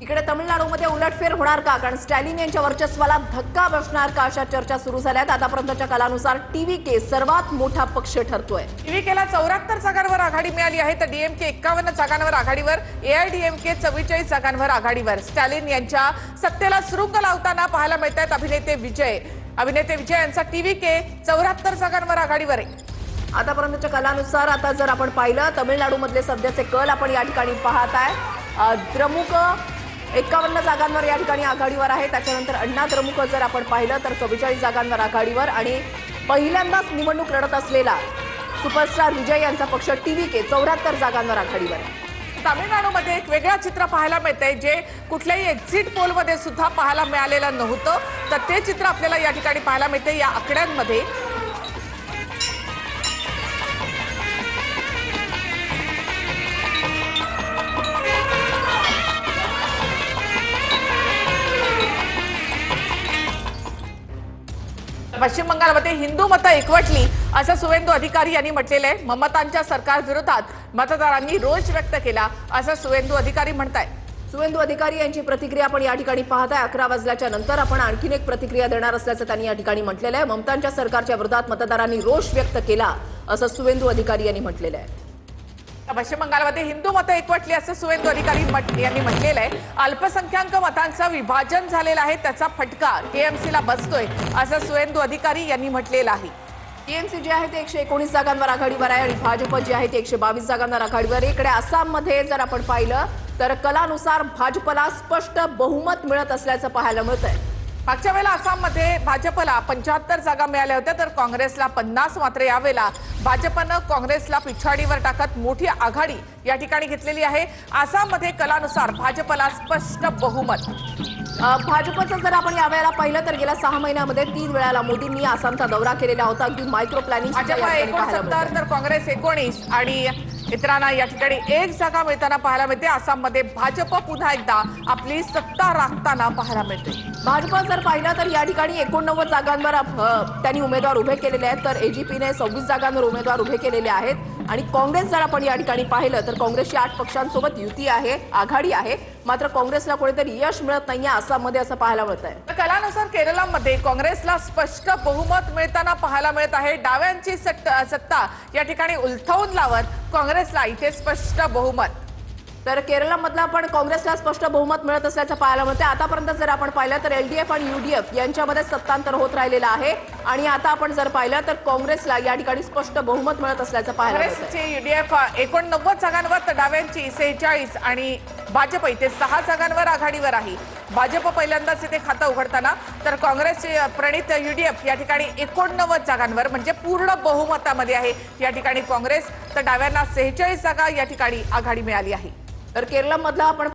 इकडे तमिळनाडूमध्ये उलटफेर होणार का? कारण स्टॅलिन यांच्या वर्चस्वाला धक्का बसणार का अशा चर्चा सुरू झाल्यात। आतापर्यंतच्या कलानुसार टीव्हीके सर्वात मोठा पक्ष ठरतोय। टीव्हीकेला 74 जागांवर आघाडी मिळाली आहे तर डीएमके 51 जागांवर आघाडीवर, एआयडीएमके 44 जागांवर आघाडीवर। स्टॅलिन यांच्या सत्तेला सुरुंग लावताना पाहायला मिळतात अभिनेते विजय यांचा टीव्हीके 74 जागांवर आघाडीवर आहे। आतापर्यंतच्या कलानुसार आता जर आपण पाहिलं तमिळनाडूमधले सध्याचे कल आपण या ठिकाणी पाहताय। द्रमुक 51 जागांवर या ठिकाणी आघाडीवर आहे। त्याच्यानंतर अण्णा द्रमुक जर आपण पाहिलं तर 44 जागांवर आघाडीवर आणि पहिल्यांदाच निवडणूक लढत असलेला सुपरस्टार विजय यांचा पक्ष टीव्हीके 74 जागांवर आघाडीवर आहे। तामिळनाडूमध्ये एक वेगळा चित्र पाहायला मिळतंय जे कुठल्याही एक्झिट पोलमध्ये सुद्धा पाहायला मिळालेलं नव्हतं, तर ते चित्र आपल्याला या ठिकाणी पाहायला मिळते या आकड्यांमध्ये। पश्चिम बंगालमध्ये हिंदू मतं एकवटली असं सुवेंदू अधिकारी यांनी म्हटलेलं आहे। ममतांच्या सरकार विरोधात मतदारांनी रोष व्यक्त केला असं सुवेंदू अधिकारी म्हणतायत। सुवेंदू अधिकारी यांची प्रतिक्रिया आपण या ठिकाणी पाहताय। 11 वाजल्याच्या नंतर आपण आणखीन एक प्रतिक्रिया देणार असल्याचं त्यांनी या ठिकाणी म्हटलेलं आहे। ममतांच्या सरकारच्या विरोधात मतदारांनी रोष व्यक्त केला असं सुवेंदू अधिकारी यांनी म्हटलेलं आहे। पश्चिम बंगालमध्ये हिंदू मतं एकवटली असं सुवेंदू अधिकारी यांनी म्हटलेलं आहे। अल्पसंख्याक मतांचं विभाजन झालेलं आहे, त्याचा फटका टीएमसीला बसतोय असं सुवेंदू अधिकारी यांनी म्हटलेलं आहे। टीएमसी जे आहे ते 119 जागांवर आघाडीवर आहे आणि भाजप जे आहे ते 122 जागांवर आघाडीवर आहे। इकडे आसाममध्ये जर आपण पाहिलं तर कलानुसार भाजपला स्पष्ट बहुमत मिळत असल्याचं पाहायला मिळतंय। मागच्या वेळेला आसाममध्ये भाजपला 75 जागा मिळाल्या होत्या तर काँग्रेसला 50। मात्र यावेळेला भाजपनं काँग्रेसला पिछाडीवर टाकत मोठी आघाडी या ठिकाणी घेतलेली आहे। आसाममध्ये कलानुसार भाजपला स्पष्ट बहुमत। भाजपचं जर आपण यावेळेला पाहिलं तर गेल्या 6 महिन्यामध्ये 3 वेळा मोदींनी आसामचा दौरा केलेला होता। अगदी मायक्रो प्लॅनिंग भाजप 69 तर काँग्रेस 19 आणि इतरांना या ठिकाणी 1 जागा मिळताना पाहायला मिळते। आसाममध्ये भाजप पुन्हा एकदा आपली सत्ता राखताना पाहायला मिळते। भाजप जर पाहिलं तर या ठिकाणी 89 जागांवर त्यांनी उमेदवार उभे केलेले आहेत तर एजीपीने 26 जागांवर उमेदवार उभे केलेले आहेत आणि काँग्रेस जर आपण या ठिकाणी पाहिलं तर काँग्रेसची 8 पक्षांसोबत युती आहे, आघाडी आहे। मात्र काँग्रेसला कोणीतरी यश मिळत नाहीये आसाममध्ये असं पाहायला मिळत आहे। कलानुसार केरळमध्ये काँग्रेसला स्पष्ट बहुमत मिळताना पाहायला मिळत आहे। डाव्यांची सत्ता या ठिकाणी उलथवून लावत काँग्रेसला इथे स्पष्ट बहुमत। तर केरळमधला पण काँग्रेसला स्पष्ट बहुमत मिळत असल्याचं पाहायला मिळते। आतापर्यंत जर आपण पाहिलं तर एलडीएफ आणि यूडीएफ यांच्यामध्ये सत्तांतर होत राहिलेलं आहे आणि आता आपण जर पाहिलं तर काँग्रेसला या ठिकाणी स्पष्ट बहुमत मिळत असल्याचं पाहायला मिळतं। काँग्रेसची यूडीएफ 89 जागांवर तर डाव्यांची 46 आणि भाजप इथे 6 जागांवर आघाडीवर आहे। भाजप पहिल्यांदाच इथे खातं उघडताना तर काँग्रेसचे प्रणित यूडीएफ या ठिकाणी 89 जागांवर म्हणजे पूर्ण बहुमतामध्ये आहे या ठिकाणी काँग्रेस, तर डाव्यांना 46 जागा या ठिकाणी आघाडी मिळाली आहे। तर केरळमधला आपण